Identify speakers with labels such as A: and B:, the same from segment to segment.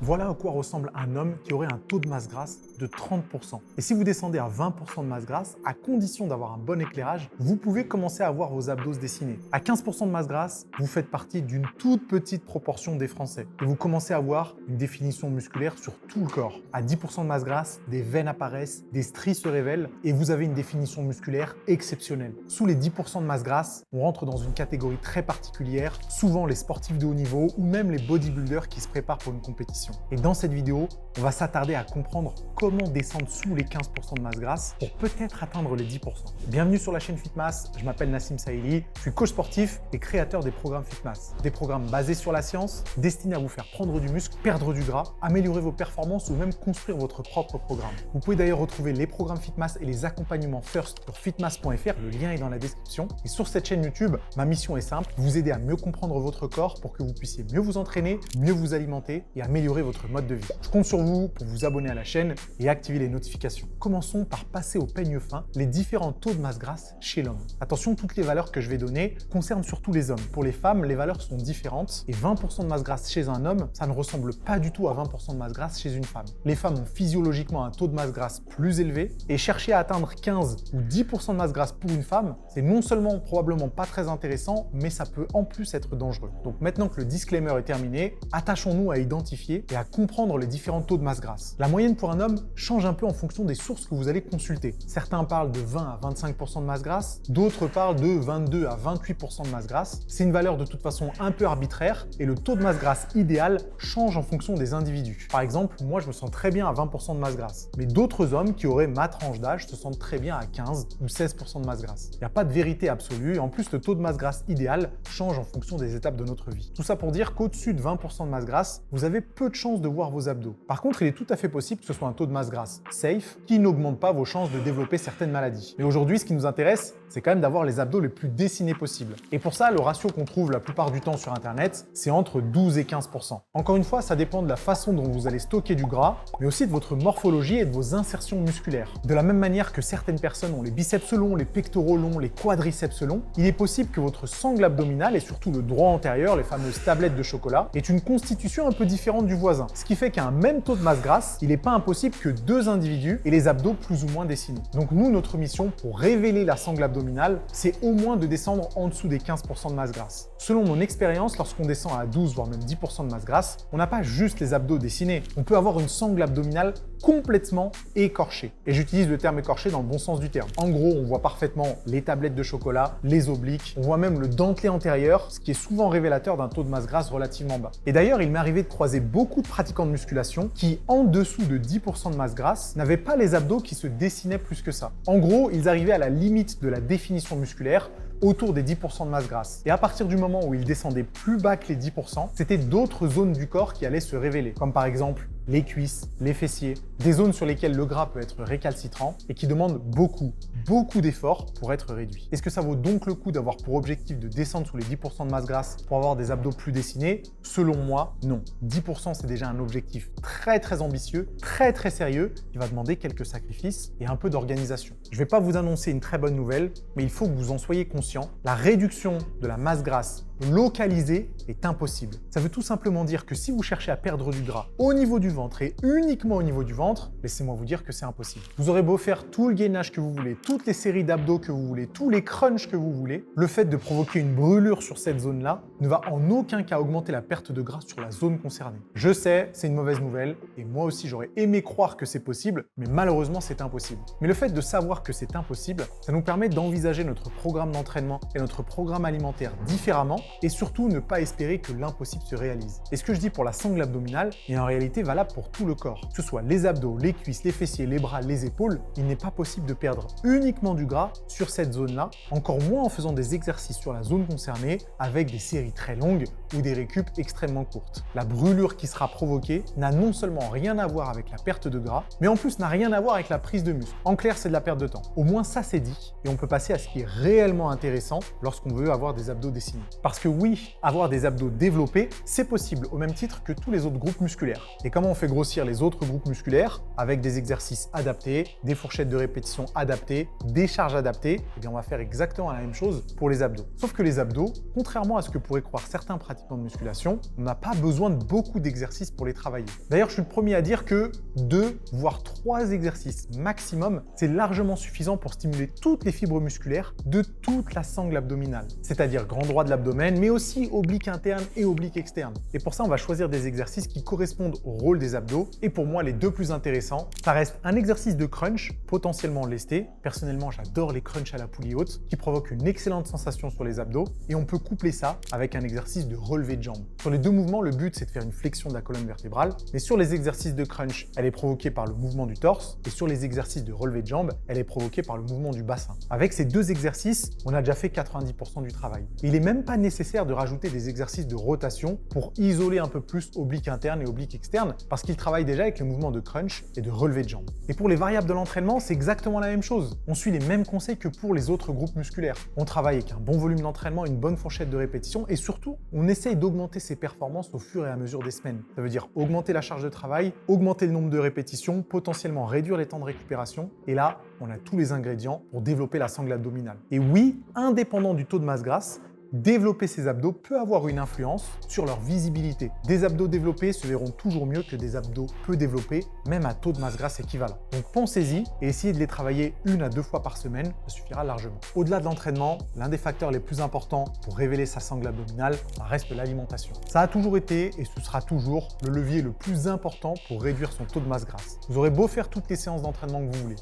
A: Voilà à quoi ressemble un homme qui aurait un taux de masse grasse de 30%. Et si vous descendez à 20% de masse grasse, à condition d'avoir un bon éclairage, vous pouvez commencer à voir vos abdos se dessiner. À 15% de masse grasse, vous faites partie d'une toute petite proportion des Français. Et vous commencez à avoir une définition musculaire sur tout le corps. À 10% de masse grasse, des veines apparaissent, des stries se révèlent et vous avez une définition musculaire exceptionnelle. Sous les 10% de masse grasse, on rentre dans une catégorie très particulière, souvent les sportifs de haut niveau ou même les bodybuilders qui se préparent pour une compétition. Et dans cette vidéo, on va s'attarder à comprendre comment descendre sous les 15% de masse grasse pour peut-être atteindre les 10%. Bienvenue sur la chaîne Fitmass, je m'appelle Nassim Saïli, je suis coach sportif et créateur des programmes Fitmass. Des programmes basés sur la science, destinés à vous faire prendre du muscle, perdre du gras, améliorer vos performances ou même construire votre propre programme. Vous pouvez d'ailleurs retrouver les programmes Fitmass et les accompagnements First sur fitmass.fr, le lien est dans la description. Et sur cette chaîne YouTube, ma mission est simple, vous aider à mieux comprendre votre corps pour que vous puissiez mieux vous entraîner, mieux vous alimenter et améliorer votre mode de vie. Je compte sur vous pour vous abonner à la chaîne et activer les notifications. Commençons par passer au peigne fin les différents taux de masse grasse chez l'homme. Attention, toutes les valeurs que je vais donner concernent surtout les hommes. Pour les femmes, les valeurs sont différentes et 20% de masse grasse chez un homme, ça ne ressemble pas du tout à 20% de masse grasse chez une femme. Les femmes ont physiologiquement un taux de masse grasse plus élevé et chercher à atteindre 15 ou 10% de masse grasse pour une femme, c'est non seulement probablement pas très intéressant, mais ça peut en plus être dangereux. Donc maintenant que le disclaimer est terminé, attachons-nous à identifier et à comprendre les différents taux de masse grasse. La moyenne pour un homme change un peu en fonction des sources que vous allez consulter. Certains parlent de 20 à 25% de masse grasse, d'autres parlent de 22 à 28% de masse grasse. C'est une valeur de toute façon un peu arbitraire et le taux de masse grasse idéal change en fonction des individus. Par exemple, moi je me sens très bien à 20% de masse grasse, mais d'autres hommes qui auraient ma tranche d'âge se sentent très bien à 15 ou 16% de masse grasse. Il n'y a pas de vérité absolue et en plus le taux de masse grasse idéal change en fonction des étapes de notre vie. Tout ça pour dire qu'au-dessus de 20% de masse grasse, vous avez peu de chances de voir vos abdos. Par contre, il est tout à fait possible que ce soit un taux de masse grasse safe qui n'augmente pas vos chances de développer certaines maladies. Mais aujourd'hui, ce qui nous intéresse, c'est quand même d'avoir les abdos les plus dessinés possibles. Et pour ça, le ratio qu'on trouve la plupart du temps sur Internet, c'est entre 12 et 15%. Encore une fois, ça dépend de la façon dont vous allez stocker du gras, mais aussi de votre morphologie et de vos insertions musculaires. De la même manière que certaines personnes ont les biceps longs, les pectoraux longs, les quadriceps longs, il est possible que votre sangle abdominale et surtout le droit antérieur, les fameuses tablettes de chocolat, ait une constitution un peu différente du voisin. Ce qui fait qu'à un même taux de masse grasse, il n'est pas impossible que deux individus aient les abdos plus ou moins dessinés. Donc nous, notre mission pour révéler la sangle abdominale, c'est au moins de descendre en dessous des 15% de masse grasse. Selon mon expérience, lorsqu'on descend à 12 voire même 10% de masse grasse, on n'a pas juste les abdos dessinés, on peut avoir une sangle abdominale complètement écorchée. Et j'utilise le terme écorché dans le bon sens du terme. En gros, on voit parfaitement les tablettes de chocolat, les obliques, on voit même le dentelé antérieur, ce qui est souvent révélateur d'un taux de masse grasse relativement bas. Et d'ailleurs, il m'est arrivé de croiser beaucoup de pratiquants de musculation qui, en dessous de 10% de masse grasse, n'avaient pas les abdos qui se dessinaient plus que ça. En gros, ils arrivaient à la limite de la définition musculaire, autour des 10% de masse grasse. Et à partir du moment où ils descendaient plus bas que les 10%, c'était d'autres zones du corps qui allaient se révéler, comme par exemple les cuisses, les fessiers, des zones sur lesquelles le gras peut être récalcitrant et qui demandent beaucoup d'efforts pour être réduit. Est-ce que ça vaut donc le coup d'avoir pour objectif de descendre sous les 10% de masse grasse pour avoir des abdos plus dessinés? Selon moi, non. 10% c'est déjà un objectif très ambitieux, très sérieux, qui va demander quelques sacrifices et un peu d'organisation. Je ne vais pas vous annoncer une très bonne nouvelle, mais il faut que vous en soyez conscient. La réduction de la masse grasse localisée est impossible. Ça veut tout simplement dire que si vous cherchez à perdre du gras au niveau du ventre et uniquement au niveau du ventre, laissez-moi vous dire que c'est impossible. Vous aurez beau faire tout le gainage que vous voulez, toutes les séries d'abdos que vous voulez, tous les crunchs que vous voulez, le fait de provoquer une brûlure sur cette zone-là ne va en aucun cas augmenter la perte de gras sur la zone concernée. Je sais, c'est une mauvaise nouvelle et moi aussi j'aurais aimé croire que c'est possible, mais malheureusement c'est impossible. Mais le fait de savoir que c'est impossible, ça nous permet d'envisager notre programme d'entraînement et notre programme alimentaire différemment et surtout ne pas espérer que l'impossible se réalise. Et ce que je dis pour la sangle abdominale est en réalité valable pour tout le corps. Que ce soit les abdos, les cuisses, les fessiers, les bras, les épaules, il n'est pas possible de perdre uniquement du gras sur cette zone-là, encore moins en faisant des exercices sur la zone concernée avec des séries très longues ou des récup extrêmement courtes. La brûlure qui sera provoquée n'a non seulement rien à voir avec la perte de gras, mais en plus n'a rien à voir avec la prise de muscle. En clair, c'est de la perte de temps. Au moins ça c'est dit et on peut passer à ce qui est réellement intéressant lorsqu'on veut avoir des abdos dessinés. Parce Parce que oui, avoir des abdos développés, c'est possible au même titre que tous les autres groupes musculaires. Et comment on fait grossir les autres groupes musculaires? Avec des exercices adaptés, des fourchettes de répétition adaptées, des charges adaptées. Eh bien, on va faire exactement la même chose pour les abdos. Sauf que les abdos, contrairement à ce que pourraient croire certains pratiquants de musculation, on n'a pas besoin de beaucoup d'exercices pour les travailler. D'ailleurs, je suis le premier à dire que 2 voire 3 exercices maximum, c'est largement suffisant pour stimuler toutes les fibres musculaires de toute la sangle abdominale, c'est-à-dire grand droit de l'abdomen, mais aussi oblique interne et oblique externe. Et pour ça, on va choisir des exercices qui correspondent au rôle des abdos. Et pour moi, les 2 plus intéressants, ça reste un exercice de crunch, potentiellement lesté. Personnellement, j'adore les crunchs à la poulie haute, qui provoquent une excellente sensation sur les abdos. Et on peut coupler ça avec un exercice de relevé de jambes. Sur les 2 mouvements, le but, c'est de faire une flexion de la colonne vertébrale. Mais sur les exercices de crunch, elle est provoquée par le mouvement du torse. Et sur les exercices de relevé de jambes, elle est provoquée par le mouvement du bassin. Avec ces 2 exercices, on a déjà fait 90% du travail. Et il n'est même pas nécessaire de rajouter des exercices de rotation pour isoler un peu plus oblique interne et oblique externe, parce qu'ils travaillent déjà avec les mouvements de crunch et de relevé de jambes. Et pour les variables de l'entraînement, c'est exactement la même chose. On suit les mêmes conseils que pour les autres groupes musculaires. On travaille avec un bon volume d'entraînement, une bonne fourchette de répétition et surtout, on essaye d'augmenter ses performances au fur et à mesure des semaines. Ça veut dire augmenter la charge de travail, augmenter le nombre de répétitions, potentiellement réduire les temps de récupération. Et là, on a tous les ingrédients pour développer la sangle abdominale. Et oui, indépendant du taux de masse grasse, développer ses abdos peut avoir une influence sur leur visibilité. Des abdos développés se verront toujours mieux que des abdos peu développés, même à taux de masse grasse équivalent. Donc pensez-y et essayez de les travailler 1 à 2 fois par semaine, ça suffira largement. Au-delà de l'entraînement, l'un des facteurs les plus importants pour révéler sa sangle abdominale reste l'alimentation. Ça a toujours été et ce sera toujours le levier le plus important pour réduire son taux de masse grasse. Vous aurez beau faire toutes les séances d'entraînement que vous voulez,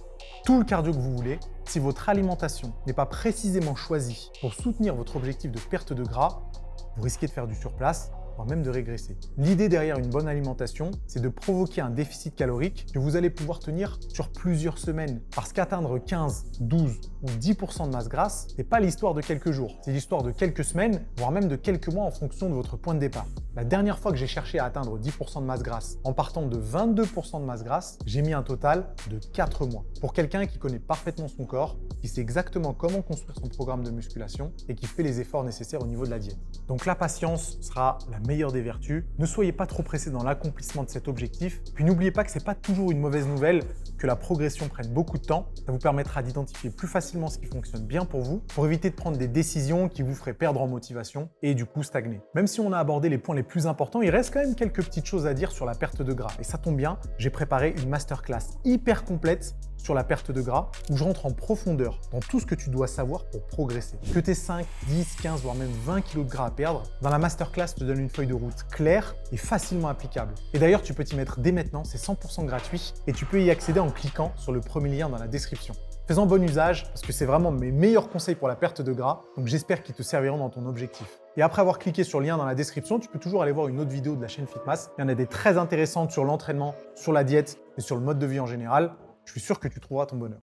A: tout le cardio que vous voulez, si votre alimentation n'est pas précisément choisie pour soutenir votre objectif de perte de gras, vous risquez de faire du surplace, voire même de régresser. L'idée derrière une bonne alimentation, c'est de provoquer un déficit calorique que vous allez pouvoir tenir sur plusieurs semaines. Parce qu'atteindre 15, 12 ou 10% de masse grasse, c'est pas l'histoire de quelques jours, c'est l'histoire de quelques semaines, voire même de quelques mois en fonction de votre point de départ. La dernière fois que j'ai cherché à atteindre 10% de masse grasse en partant de 22% de masse grasse, j'ai mis un total de 4 mois. Pour quelqu'un qui connaît parfaitement son corps, qui sait exactement comment construire son programme de musculation et qui fait les efforts nécessaires au niveau de la diète. Donc la patience sera la meilleure des vertus. Ne soyez pas trop pressé dans l'accomplissement de cet objectif. Puis n'oubliez pas que c'est pas toujours une mauvaise nouvelle que la progression prenne beaucoup de temps. Ça vous permettra d'identifier plus facilement ce qui fonctionne bien pour vous, pour éviter de prendre des décisions qui vous feraient perdre en motivation et du coup stagner. Même si on a abordé les points les plus importants, il reste quand même quelques petites choses à dire sur la perte de gras. Et ça tombe bien, j'ai préparé une masterclass hyper complète sur la perte de gras où je rentre en profondeur dans tout ce que tu dois savoir pour progresser. Que tu aies 5, 10, 15 voire même 20 kg de gras à perdre, dans la masterclass, je te donne une feuille de route claire et facilement applicable. Et d'ailleurs, tu peux t'y mettre dès maintenant, c'est 100% gratuit et tu peux y accéder en cliquant sur le premier lien dans la description. Fais-en bon usage parce que c'est vraiment mes meilleurs conseils pour la perte de gras, donc j'espère qu'ils te serviront dans ton objectif. Et après avoir cliqué sur le lien dans la description, tu peux toujours aller voir une autre vidéo de la chaîne Fitmass. Il y en a des très intéressantes sur l'entraînement, sur la diète et sur le mode de vie en général. Je suis sûr que tu trouveras ton bonheur.